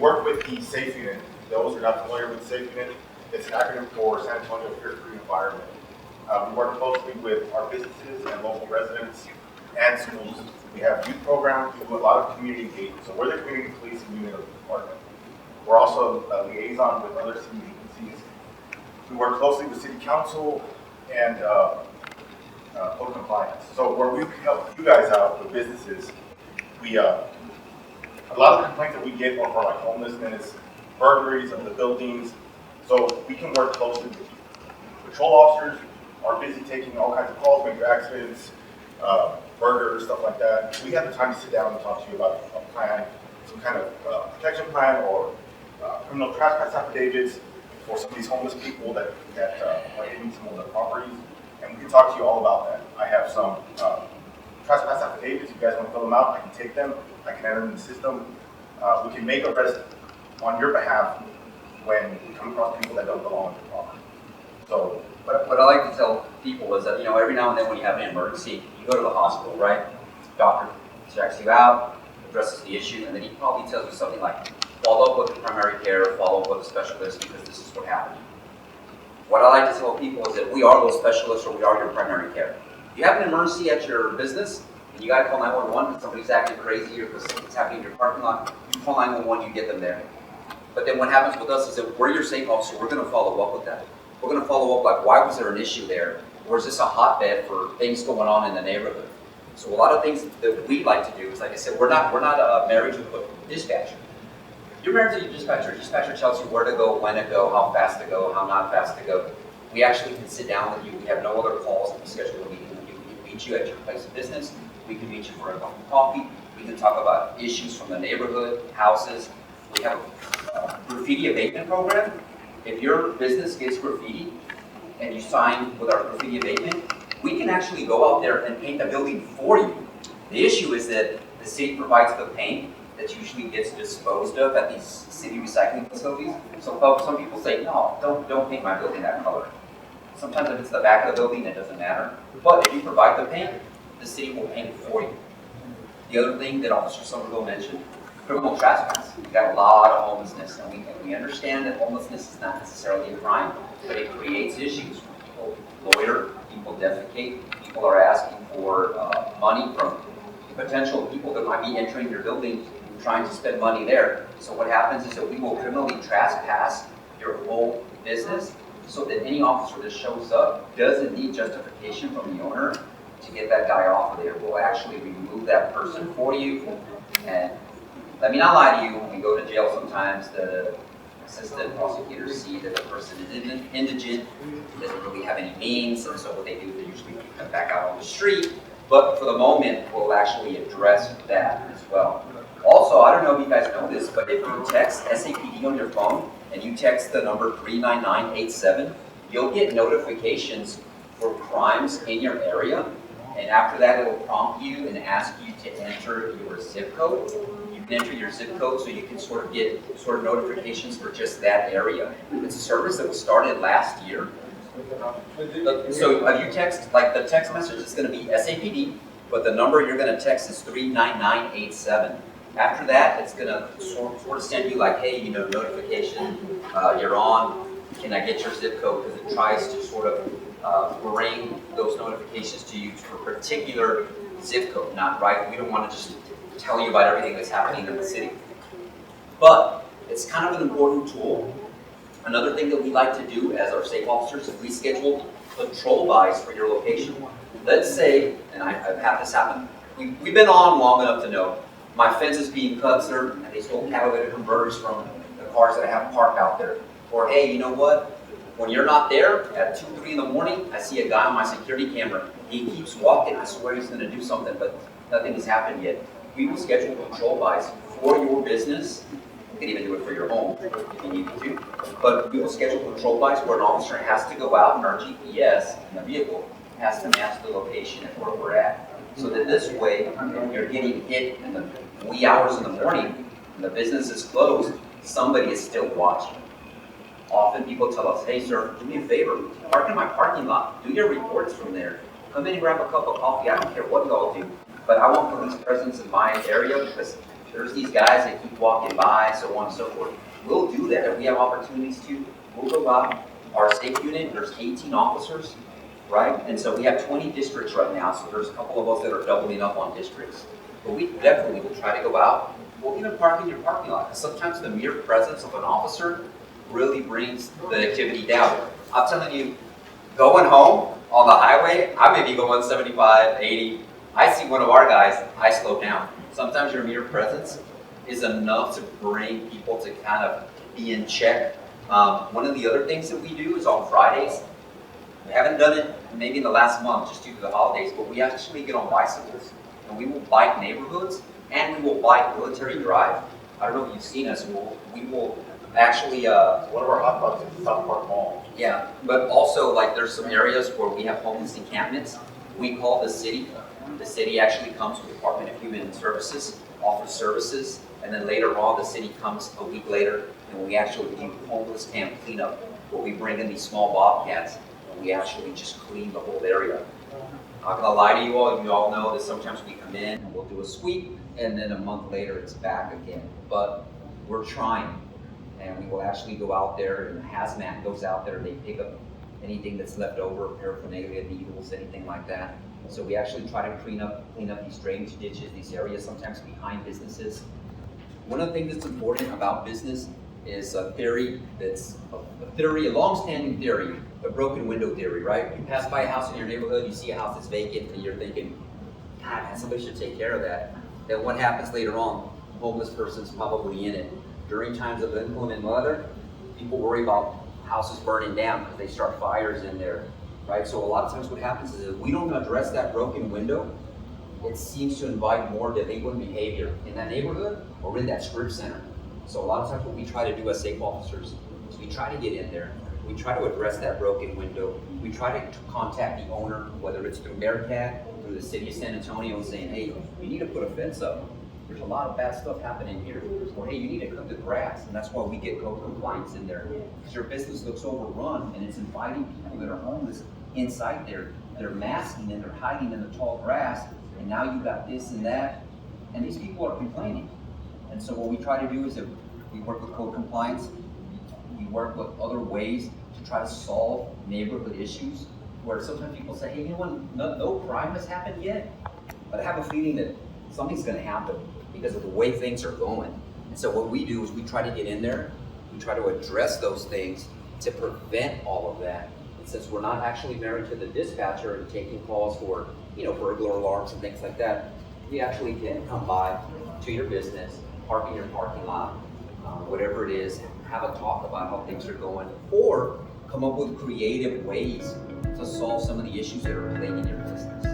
work with the SAFE unit. Those who are not familiar with the SAFE unit, it's an acronym for San Antonio Fear-Free Environment. We work closely with our businesses and local residents and schools. We have youth programs. We do a lot of community engagement. So we're the community policing unit of the department. We're also a liaison with other city agencies. We work closely with city council and code compliance. So where we help you guys out with businesses, we a lot of the complaints that we get are for like homelessness, burglaries of the buildings. So we can work closely with patrol officers. Are busy taking all kinds of calls, major accidents, burglars, stuff like that. We have the time to sit down and talk to you about a plan, some kind of protection plan or criminal trespass affidavits for some of these homeless people that are hitting some of their properties. And we can talk to you all about that. I have some trespass affidavits. If you guys want to fill them out, I can take them. I can enter them in the system. We can make arrests on your behalf when we come across people that don't belong on your property. So, what I like to tell people is that, you know, every now and then when you have an emergency, you go to the hospital, right? Doctor checks you out, addresses the issue, and then he probably tells you something like, follow up with the primary care, follow up with a specialist because this is what happened. What I like to tell people is that we are those specialists or we are your primary care. If you have an emergency at your business and you got to call 911 because somebody's acting crazy or because something's happening in your parking lot, you call 911, you get them there. But then what happens with us is that we're your safe officer, we're going to follow up with that. We're going to follow up like, why was there an issue there? Or is this a hotbed for things going on in the neighborhood? So a lot of things that we like to do is, like I said, we're not married to a dispatcher. You're married to your dispatcher. Dispatcher tells you where to go, when to go, how fast to go, how not fast to go. We actually can sit down with you. We have no other calls. We schedule a meeting with you. We can meet you at your place of business. We can meet you for a cup of coffee. We can talk about issues from the neighborhood, houses. We have a graffiti abatement program. If your business gets graffiti and you sign with our graffiti abatement, we can actually go out there and paint the building for you. The issue is that the city provides the paint that usually gets disposed of at these city recycling facilities. So some people say, no, don't paint my building that color. Sometimes if it's the back of the building, it doesn't matter. But if you provide the paint, the city will paint it for you. The other thing that Officer Summerville mentioned, criminal trespass. We've got a lot of homelessness, and we understand that homelessness is not necessarily a crime, but it creates issues. People loiter, people defecate, people are asking for money from potential people that might be entering your building trying to spend money there. So what happens is that we will criminally trespass your whole business so that any officer that shows up doesn't need justification from the owner to get that guy off of there. We'll actually remove that person for you. And let me not lie to you, when we go to jail sometimes, the assistant prosecutors see that the person is indigent, doesn't really have any means, and so what they do, they usually put them back out on the street. But for the moment, we'll actually address that as well. Also, I don't know if you guys know this, but if you text SAPD on your phone and you text the number 39987, you'll get notifications for crimes in your area. And after that, it will prompt you and ask you to enter your zip code. You can enter your zip code so you can sort of get notifications for just that area. It's a service that was started last year. So if you text, like the text message is going to be SAPD, but the number you're going to text is 39987. After that, it's going to sort of send you like, hey, notification, you're on. Can I get your zip code? Because it tries to sort of bring those notifications to you for a particular zip code, not right. We don't want to just tell you about everything that's happening in the city. But it's kind of an important tool. Another thing that we like to do as our safe officers is we schedule patrol buys for your location. Let's say, and I've had this happen, we've been on long enough to know my fence is being cut, sir, and they stole catalytic converters from the cars that I have parked out there. Or, hey, you know what? When you're not there, at 2, 3 in the morning, I see a guy on my security camera. He keeps walking. I swear he's going to do something, but nothing has happened yet. We will schedule patrol buys for your business. You can even do it for your home if you need to. But we will schedule patrol buys where an officer has to go out and our GPS in the vehicle has to match the location of where we're at. So that this way, if you're getting hit in the wee hours in the morning and the business is closed, somebody is still watching. Often people tell us, hey sir, do me a favor, park in my parking lot, do your reports from there. Come in and grab a cup of coffee, I don't care what y'all do, but I want police presence in my area because there's these guys that keep walking by, so on and so forth. We'll do that if we have opportunities to. We'll go out. Our state unit, there's 18 officers, right? And so we have 20 districts right now, so there's a couple of us that are doubling up on districts. But we definitely will try to go out. We'll even park in your parking lot. Sometimes the mere presence of an officer really brings the activity down. I'm telling you, going home on the highway, I may be going 75, 80. I see one of our guys, I slow down. Sometimes your mere presence is enough to bring people to kind of be in check. One of the other things that we do is on Fridays, we haven't done it maybe in the last month just due to the holidays, but we actually get on bicycles and we will bike neighborhoods and we will bike Military Drive. I don't know if you've seen us, we will actually... One of our hot spots is South Park Mall. Yeah, but also like there's some areas where we have homeless encampments. We call the city. The city actually comes with the Department of Human Services, offers services, and then later on the city comes a week later and we actually do homeless camp cleanup where we bring in these small bobcats and we actually just clean the whole area. I'm not gonna lie to you all know that sometimes we come in and we'll do a sweep and then a month later it's back again. But we're trying and we will actually go out there and hazmat goes out there and they pick up anything that's left over, paraphernalia, needles, anything like that. So we actually try to clean up these drainage ditches, these areas sometimes behind businesses. One of the things that's important about business is a theory a long-standing theory, the broken window theory, right? You pass by a house in your neighborhood, you see a house that's vacant, and you're thinking, God, somebody should take care of that. Then what happens later on? The homeless person's probably in it. During times of inclement weather, people worry about houses burning down because they start fires in there, right? So a lot of times what happens is if we don't address that broken window, it seems to invite more delinquent behavior in that neighborhood or in that strip center. So a lot of times what we try to do as safe officers is we try to get in there, we try to address that broken window, we try to contact the owner, whether it's through Bearcat, through the city of San Antonio, and saying, hey, you need to put a fence up. There's a lot of bad stuff happening here. Or hey, you need to cut the grass, and that's why we get code compliance in there. Because your business looks overrun and it's inviting people that are homeless inside there. They're masking and they're hiding in the tall grass, and now you got this and that, and these people are complaining. And so what we try to do is that we work with code compliance, we work with other ways to try to solve neighborhood issues, where sometimes people say, hey, you know what, no crime has happened yet, but I have a feeling that something's gonna happen because of the way things are going. And so what we do is we try to get in there, we try to address those things to prevent all of that. And since we're not actually married to the dispatcher and taking calls for, burglar alarms and things like that, we actually can come by to your business, park in your parking lot, whatever it is, have a talk about how things are going, or come up with creative ways to solve some of the issues that are plaguing your business.